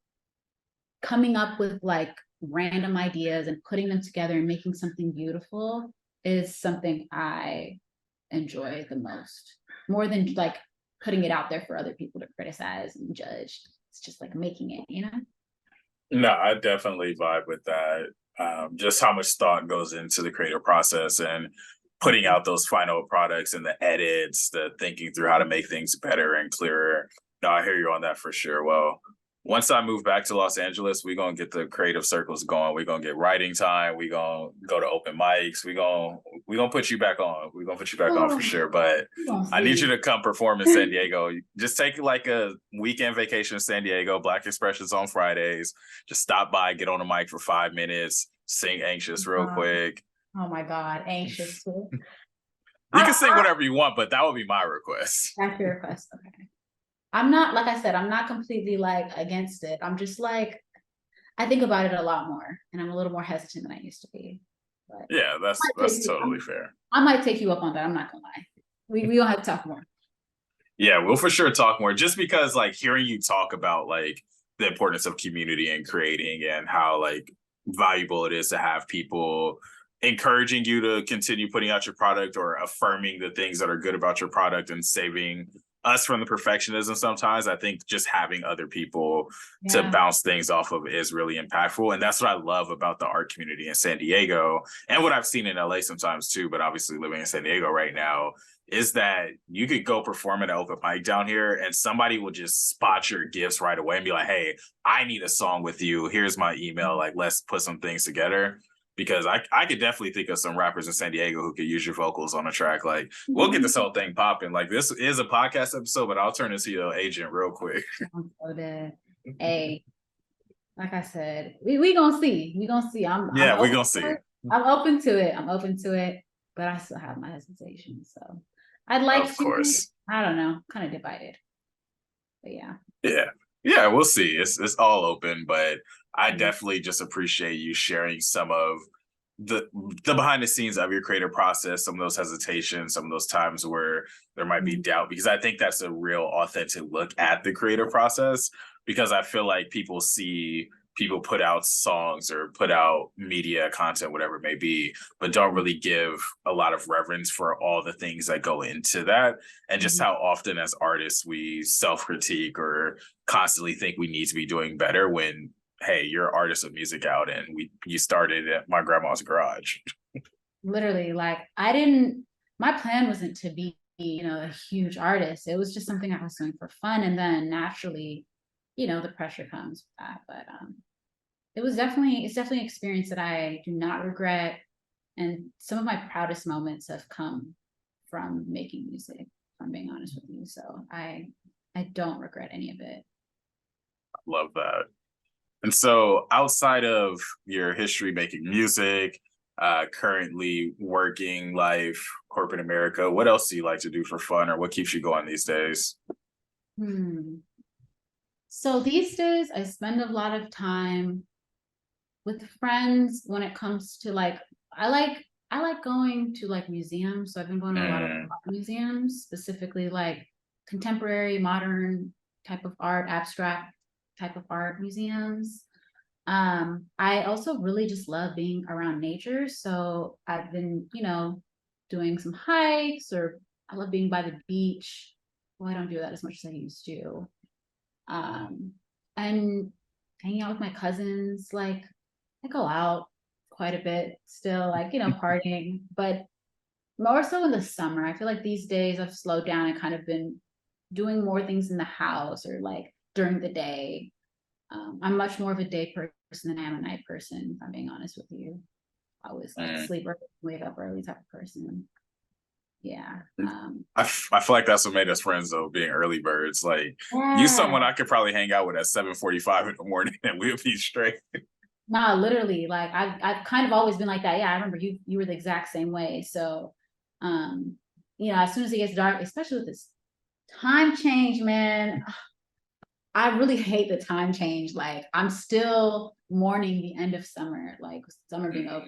coming up with like random ideas and putting them together and making something beautiful is something I enjoy the most, more than like putting it out there for other people to criticize and judge. It's just like making it, you know? No, I definitely vibe with that. Just how much thought goes into the creative process and putting out those final products and the edits, the thinking through how to make things better and clearer. No, I hear you on that for sure. Well, once I move back to Los Angeles, we're gonna get the creative circles going. We're gonna get writing time. We're gonna go to open mics. We're gonna put you back on. We're gonna put you back on for Oh, sure. But I need you to come perform in San Diego. Just take like a weekend vacation in San Diego. Black Expressions on Fridays. Just stop by, get on the mic for 5 minutes, sing Anxious real quick. oh my God, anxious. You can sing whatever you want, but that would be my request. That's your request. Okay. I'm not, like I said, I'm not completely like against it. I'm just like, I think about it a lot more and I'm a little more hesitant than I used to be. But Yeah, that's totally fair. I might take you up on that. I'm not gonna lie. We don't have to talk more. Yeah, we'll for sure talk more just because like hearing you talk about like the importance of community and creating and how like valuable it is to have people encouraging you to continue putting out your product or affirming the things that are good about your product and saving us from the perfectionism sometimes. I think just having other people to bounce things off of is really impactful. And that's what I love about the art community in San Diego and what I've seen in LA sometimes too, but obviously living in San Diego right now is that you could go perform at an open mic down here and somebody will just spot your gifts right away and be like, "Hey, I need a song with you. Here's my email. Like, let's put some things together." Because I could definitely think of some rappers in San Diego who could use your vocals on a track. Like, we'll get this whole thing popping. Like, this is a podcast episode, but I'll turn into your agent real quick. Hey, like I said, we gonna see. We gonna see. Yeah, we gonna see. I'm open to it. I'm open to it, but I still have my hesitation. So I'd like of course. I don't know, kind of divided. But yeah. Yeah, we'll see. It's all open, but I definitely just appreciate you sharing some of the behind the scenes of your creative process, some of those hesitations, some of those times where there might be doubt, because I think that's a real authentic look at the creative process, because I feel like people see people put out songs or put out media content, whatever it may be, but don't really give a lot of reverence for all the things that go into that. And just how often as artists we self-critique or constantly think we need to be doing better when, hey, you're artist of music out and you started at my grandma's garage. Literally, like my plan wasn't to be, a huge artist. It was just something I was doing for fun. And then naturally, the pressure comes with that. But it's definitely an experience that I do not regret. And some of my proudest moments have come from making music, if I'm being honest with you. So I don't regret any of it. I love that. And so outside of your history making music, currently working life, corporate America, what else do you like to do for fun or what keeps you going these days? So these days I spend a lot of time with friends when it comes to like, I like going to like museums. So I've been going to a lot of museums, specifically like contemporary, modern type of art, abstract type of art museums. I also really just love being around nature. So I've been, doing some hikes, or I love being by the beach. Well, I don't do that as much as I used to. And hanging out with my cousins, like I go out quite a bit still, like, partying, but more so in the summer. I feel like these days I've slowed down and kind of been doing more things in the house or like during the day. I'm much more of a day person than I am a night person, if I'm being honest with you. I was like sleep early, wake up early type of person. Yeah. I feel like that's what made us friends though, being early birds. Like you Yeah. someone I could probably hang out with at 7:45 in the morning and we'll be straight. No, literally, like I've kind of always been like that. Yeah, I remember you were the exact same way. So, you know, as soon as it gets dark, especially with this time change, man, I really hate the time change. Like I'm still mourning the end of summer, like summer being over.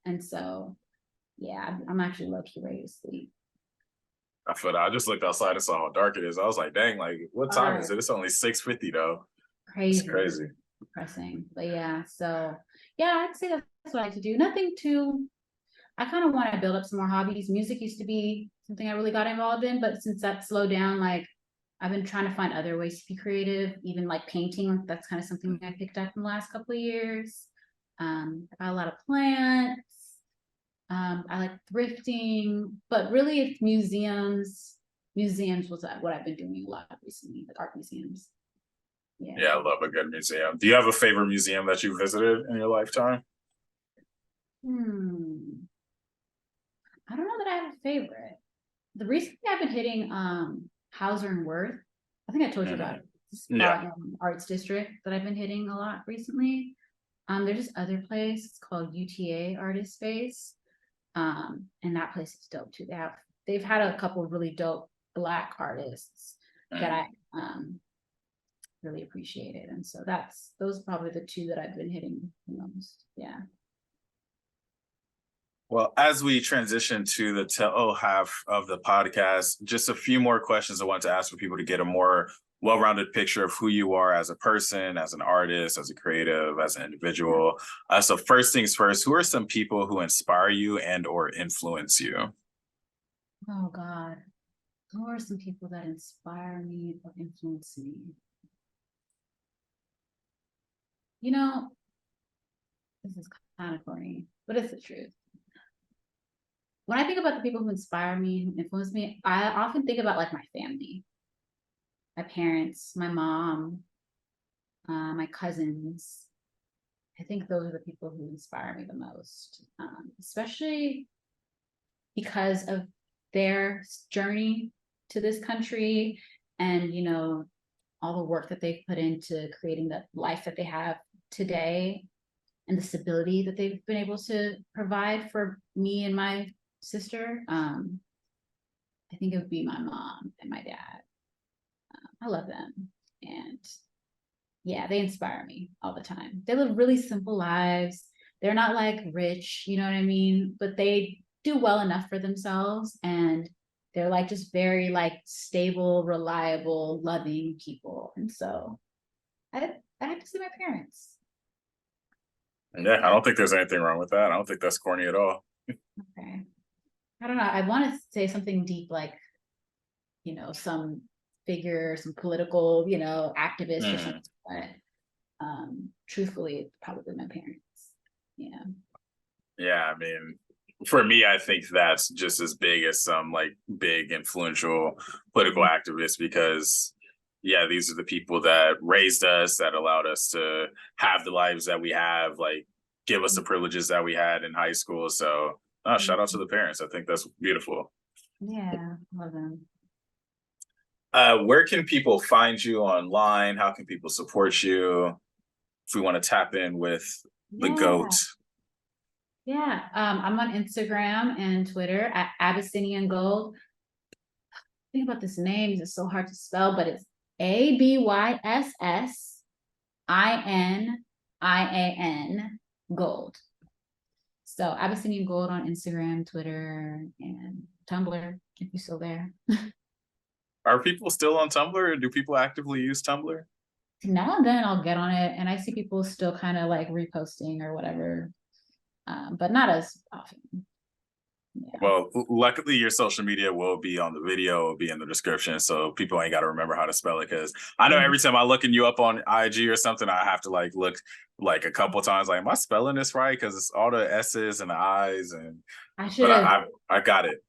And so, yeah, I'm actually low key ready to sleep. I feel that. I just looked outside and saw how dark it is. I was like, dang, like what time is it? It's only 6:50 though. It's Crazy, crazy. depressing. But yeah, so yeah, I'd say that's what I like to do. Nothing too. I kind of want to build up some more hobbies. Music used to be something I really got involved in, but since that slowed down, like I've been trying to find other ways to be creative, even like painting. That's kind of something I picked up in the last couple of years. I got a lot of plants. I like thrifting, but really it's museums. Museums was what I've been doing a lot recently, like art museums. Yeah, I love a good museum. Do you have a favorite museum that you visited in your lifetime? I don't know that I have a favorite. The recently I've been hitting Hauser and Wirth. I think I told you about it. Yeah. Arts District that I've been hitting a lot recently. There's this other place, it's called UTA Artist Space. And that place is dope too. They've had a couple of really dope Black artists that I really appreciated. And so those are probably the two that I've been hitting the most. Yeah. Well, as we transition to the tail half of the podcast, just a few more questions I want to ask for people to get a more well-rounded picture of who you are as a person, as an artist, as a creative, as an individual. So first things first, who are some people who inspire you and or influence you? Oh God. Who are some people that inspire me or influence me? You know, this is kind of corny, but it's the truth. When I think about the people who inspire me, who influence me, I often think about like my family, my parents, my mom, my cousins. I think those are the people who inspire me the most, especially because of their journey to this country and, you know, all the work that they've put into creating the life that they have today and the stability that they've been able to provide for me and my sister. I think it would be my mom and my dad. I love them. And yeah, they inspire me all the time. They live really simple lives. They're not like rich, you know what I mean? But they do well enough for themselves. And they're like just very like stable, reliable, loving people. And so I have to say my parents. Yeah, I don't think there's anything wrong with that. I don't think that's corny at all. Okay. I don't know. I want to say something deep like, you know, some figure, some political, you know, activist or something. But truthfully, probably my parents. Yeah. Yeah, I mean, for me, I think that's just as big as some like big influential political activists because yeah, these are the people that raised us, that allowed us to have the lives that we have, like give us the privileges that we had in high school. So shout out to the parents. I think that's beautiful. Yeah, love them. Where can people find you online? How can people support you? If we want to tap in with the GOAT. Yeah. I'm on Instagram and Twitter at Abyssinian Gold. Think about this name, it's so hard to spell, but it's ABYSSINIAN Gold. So Abyssinian Gold on Instagram, Twitter, and Tumblr, if you're still there. Are people still on Tumblr or do people actively use Tumblr? Now and then I'll get on it and I see people still kind of like reposting or whatever, but not as often. Yeah. Well, luckily your social media will be on the video, will be in the description, so people ain't got to remember how to spell it. Because I know every time I'm looking you up on IG or something, I have to like look like a couple times, like, am I spelling this right? Because it's all the S's and the I's, and I should have. I got it.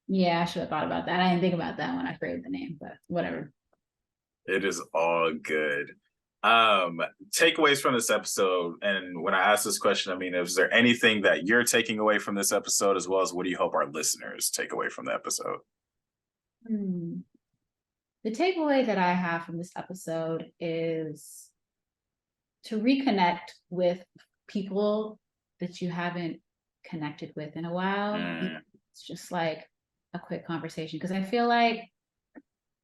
Yeah, I should have thought about that. I didn't think about that when I created the name, but whatever. It is all good. Takeaways from this episode, and when I ask this question, I mean, is there anything that you're taking away from this episode, as well as what do you hope our listeners take away from the episode? Hmm. The takeaway that I have from this episode is to reconnect with people that you haven't connected with in a while. It's just like a quick conversation, because I feel like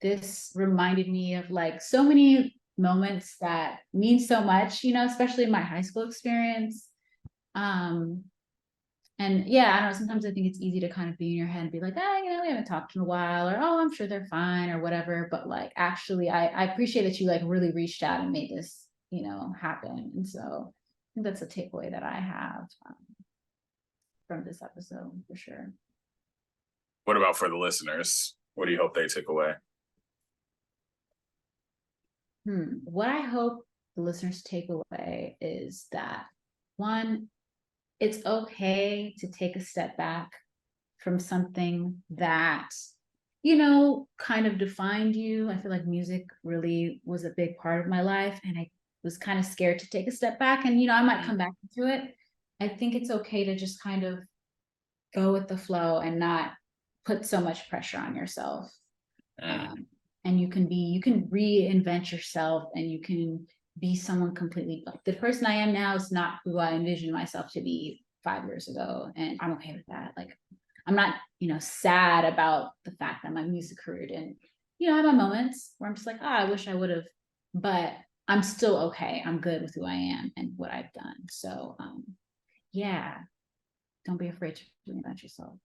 this reminded me of like so many moments that mean so much, especially in my high school experience. And yeah, I don't know, sometimes I think it's easy to kind of be in your head and be like, we haven't talked in a while, or I'm sure they're fine or whatever. But like, actually, I appreciate that you like really reached out and made this, happen. And so I think that's a takeaway that I have from this episode for sure. What about for the listeners? What do you hope they take away? What I hope the listeners take away is that, one, it's okay to take a step back from something that, kind of defined you. I feel like music really was a big part of my life, and I was kind of scared to take a step back, and, I might come back into it. I think it's okay to just kind of go with the flow and not put so much pressure on yourself. And you can reinvent yourself, and you can be someone completely. The person I am now is not who I envisioned myself to be 5 years ago, and I'm okay with that. Like, I'm not, sad about the fact that my music career didn't. I have my moments where I'm just like, I wish I would have, but I'm still okay. I'm good with who I am and what I've done. So, yeah, don't be afraid to reinvent yourself.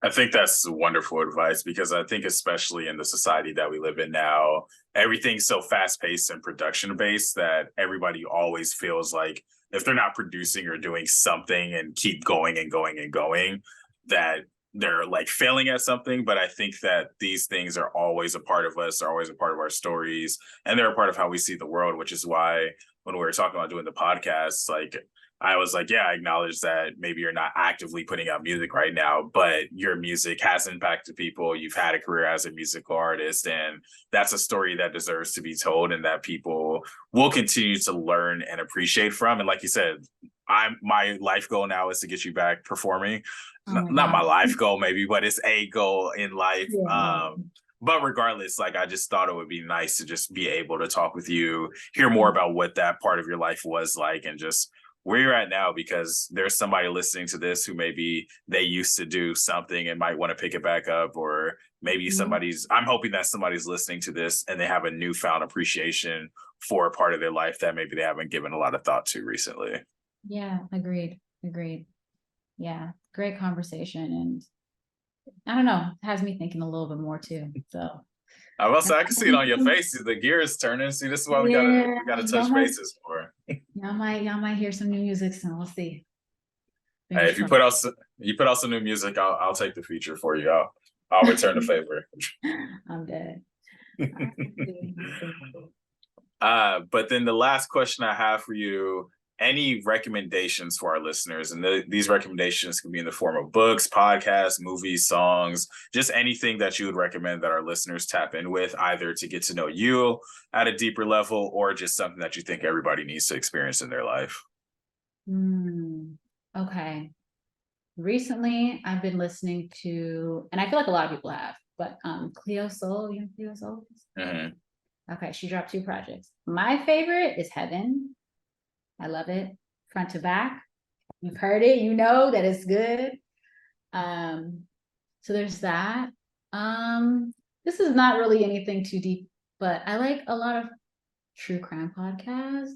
I think that's wonderful advice, because I think especially in the society that we live in now, everything's so fast paced and production based that everybody always feels like if they're not producing or doing something and keep going and going and going, that they're like failing at something. But I think that these things are always a part of us, are always a part of our stories, and they're a part of how we see the world, which is why when we were talking about doing the podcast, like I was like, yeah, I acknowledge that maybe you're not actively putting out music right now, but your music has impacted people. You've had a career as a musical artist, and that's a story that deserves to be told and that people will continue to learn and appreciate from. And like you said, my life goal now is to get you back performing. Not my life goal, maybe, but it's a goal in life. Yeah. But regardless, like I just thought it would be nice to just be able to talk with you, hear more about what that part of your life was like, and just where you're at now, because there's somebody listening to this who maybe they used to do something and might want to pick it back up, or maybe I'm hoping that somebody's listening to this and they have a newfound appreciation for a part of their life that maybe they haven't given a lot of thought to recently. Yeah, agreed. Yeah, great conversation. And I don't know, it has me thinking a little bit more too. So I will say, I can see it on your face. The gear is turning. See, this is why we gotta touch bases for. Y'all might hear some new music soon. We'll see. Hey, if you put out some new music, I'll take the feature for you. I'll return the favor. I'm dead. But then the last question I have for you, any recommendations for our listeners? And these recommendations can be in the form of books, podcasts, movies, songs, just anything that you would recommend that our listeners tap in with, either to get to know you at a deeper level or just something that you think everybody needs to experience in their life. Okay. Recently, I've been listening to, and I feel like a lot of people have, but Cleo Sol, you know Cleo Sol? Okay, she dropped 2 projects. My favorite is Heaven. I love it, front to back. You've heard it, you know that it's good. So there's that. This is not really anything too deep, but I like a lot of true crime podcasts.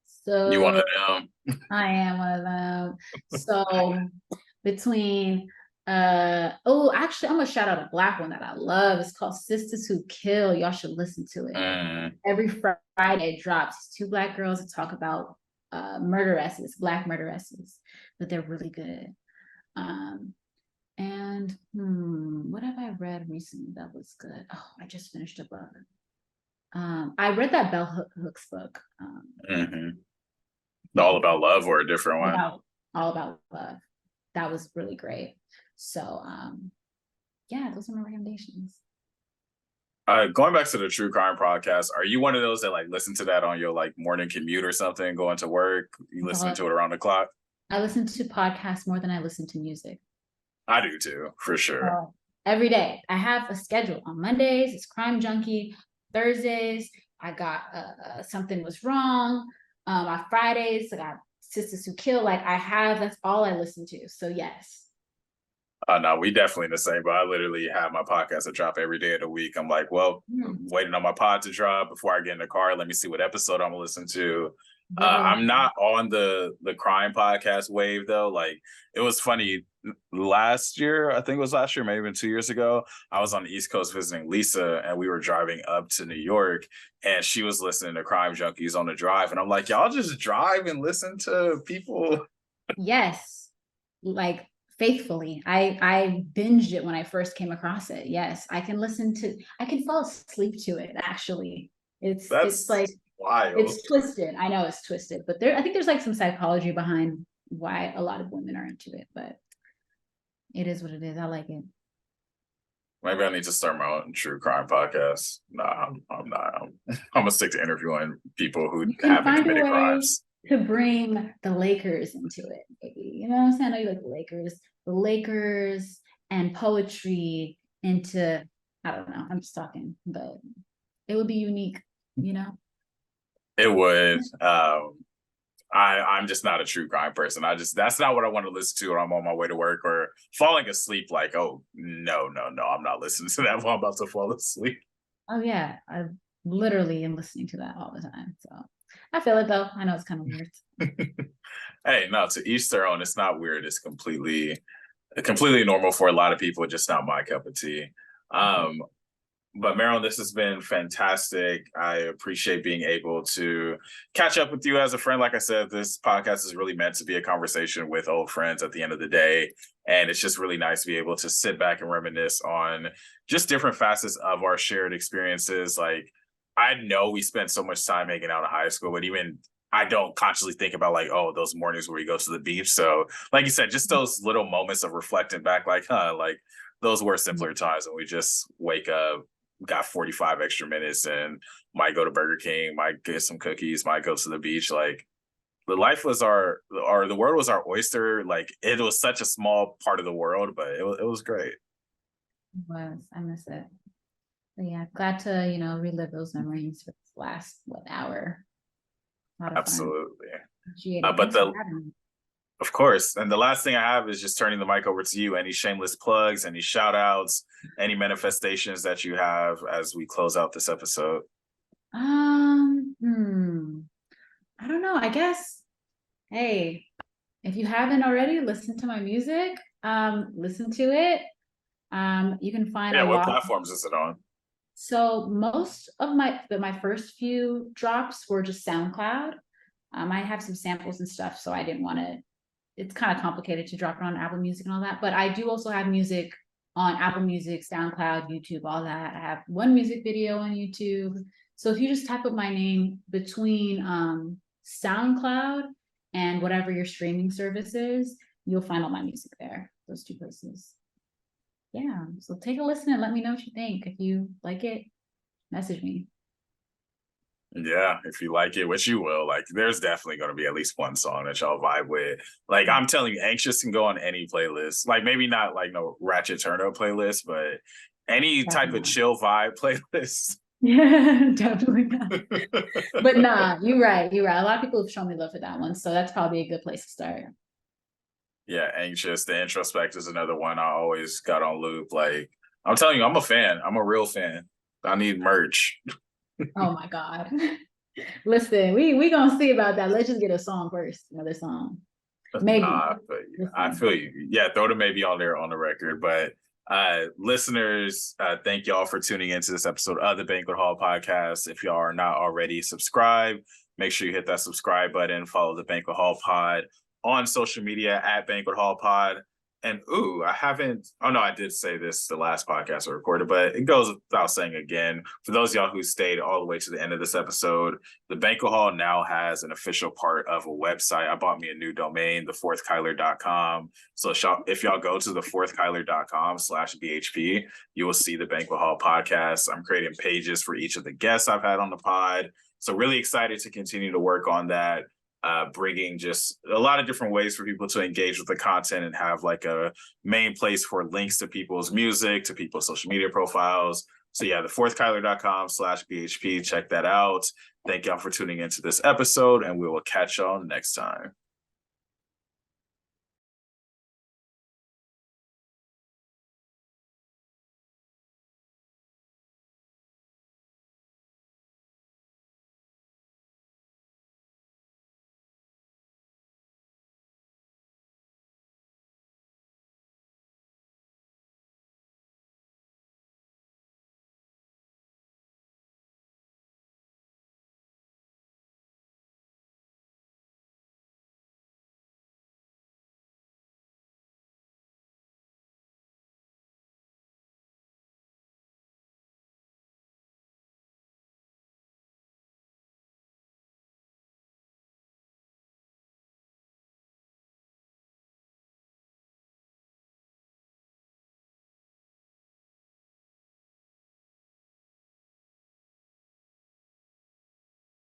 So you one of them. I am one of them. So between actually I'm gonna shout out a Black one that I love. It's called Sisters Who Kill. Y'all should listen to it. Every Friday it drops. It's 2 Black girls that talk about murderesses, Black murderesses, but they're really good. And what have I read recently that was good? Oh, I just finished a book. I read that Bell Hooks book. All About Love, or a different one? All About Love. That was really great. So yeah, those are my recommendations. Going back to the true crime podcast, are you one of those that like listen to that on your like morning commute or something, going to work? You listen to it around the clock? I listen to podcasts more than I listen to music. I do too, for sure. Every day. I have a schedule. On Mondays, it's Crime Junkie. Thursdays, I got Something Was Wrong. On Fridays, I got Sisters Who Kill. Like that's all I listen to. So yes. No, we definitely the same, but I literally have my podcast to drop every day of the week. I'm like, well, waiting on my pod to drop before I get in the car. Let me see what episode I'm gonna listen to. I'm not on the crime podcast wave though. Like it was funny last year, I think it was last year, maybe even 2 years ago. I was on the East Coast visiting Lisa, and we were driving up to New York, and she was listening to Crime Junkies on the drive, and I'm like, y'all just drive and listen to people. Yes, like faithfully. I binged it when I first came across it. Yes, I can fall asleep to it. Actually, it's like wild. It's twisted. I know it's twisted, but I think there's like some psychology behind why a lot of women are into it, but it is what it is. I like it. Maybe I need to start my own true crime podcast. Nah, I'm not. I'm gonna stick to interviewing people who haven't committed crimes. To bring the Lakers into it, maybe. You know what I'm saying? I know you like the Lakers and poetry into, I don't know, I'm just talking, but it would be unique, you know? It would. I'm just not a true crime person. That's not what I want to listen to when I'm on my way to work or falling asleep. Like, oh no, I'm not listening to that while I'm about to fall asleep. Oh yeah, I literally am listening to that all the time. So I feel it though. I know it's kind of weird. Hey, no, to each their own. It's not weird. It's completely normal for a lot of people. Just not my cup of tea. But Meron, this has been fantastic. I appreciate being able to catch up with you as a friend. Like I said, this podcast is really meant to be a conversation with old friends at the end of the day. And it's just really nice to be able to sit back and reminisce on just different facets of our shared experiences. Like, I know we spent so much time hanging out in high school, but even I don't consciously think about like, oh, those mornings where we go to the beach. So like you said, just those little moments of reflecting back, like, like those were simpler times when we just wake up, got 45 extra minutes, and might go to Burger King, might get some cookies, might go to the beach. Like the life was the world was our oyster. Like it was such a small part of the world, but it was great. It was. I miss it. But yeah, glad to, relive those memories for this last hour. Absolutely. But of course. And the last thing I have is just turning the mic over to you. Any shameless plugs, any shout outs, any manifestations that you have as we close out this episode? I don't know. I guess, hey, if you haven't already, listen to my music. Listen to it. You can find what platforms is it on? So most of my first few drops were just SoundCloud. I have some samples and stuff, so I didn't want to. It's kind of complicated to drop it on Apple Music and all that. But I do also have music on Apple Music, SoundCloud, YouTube, all that. I have one music video on YouTube. So if you just type up my name between SoundCloud and whatever your streaming service is, you'll find all my music there. Those two places. Yeah, so take a listen and let me know what you think. If you like it, message me. Yeah, if you like it, which you will, like there's definitely going to be at least one song that y'all vibe with. Like I'm telling you, Anxious can go on any playlist. Like maybe not like no Ratchet Turn Up playlist, but any type of chill vibe playlist. Yeah, definitely not. But nah, you're right. A lot of people have shown me love for that one, so that's probably a good place to start. Yeah, Anxious. The Introspect is another one I always got on loop. Like I'm telling you, I'm a fan. I'm a real fan. I need merch. Oh my God. Listen, we gonna see about that. Let's just get a song first. Another song. Maybe. I feel you. Yeah, throw the maybe on there on the record. But listeners, thank y'all for tuning into this episode of the Banquet Hall podcast. If y'all are not already subscribed, make sure you hit that subscribe button. Follow the Banquet Hall pod on social media at Banquet Hall Pod. And I haven't, oh no, I did say this the last podcast I recorded, but it goes without saying again, for those of y'all who stayed all the way to the end of this episode, the Banquet Hall now has an official part of a website. I bought me a new domain, thefourthkyler.com. So if y'all go to thefourthkyler.com/BHP, you will see the Banquet Hall podcast. I'm creating pages for each of the guests I've had on the pod. So really excited to continue to work on that. Bringing just a lot of different ways for people to engage with the content and have like a main place for links to people's music, to people's social media profiles. So yeah, thefourthkyler.com/BHP. Check that out. Thank y'all for tuning into this episode, and we will catch y'all next time.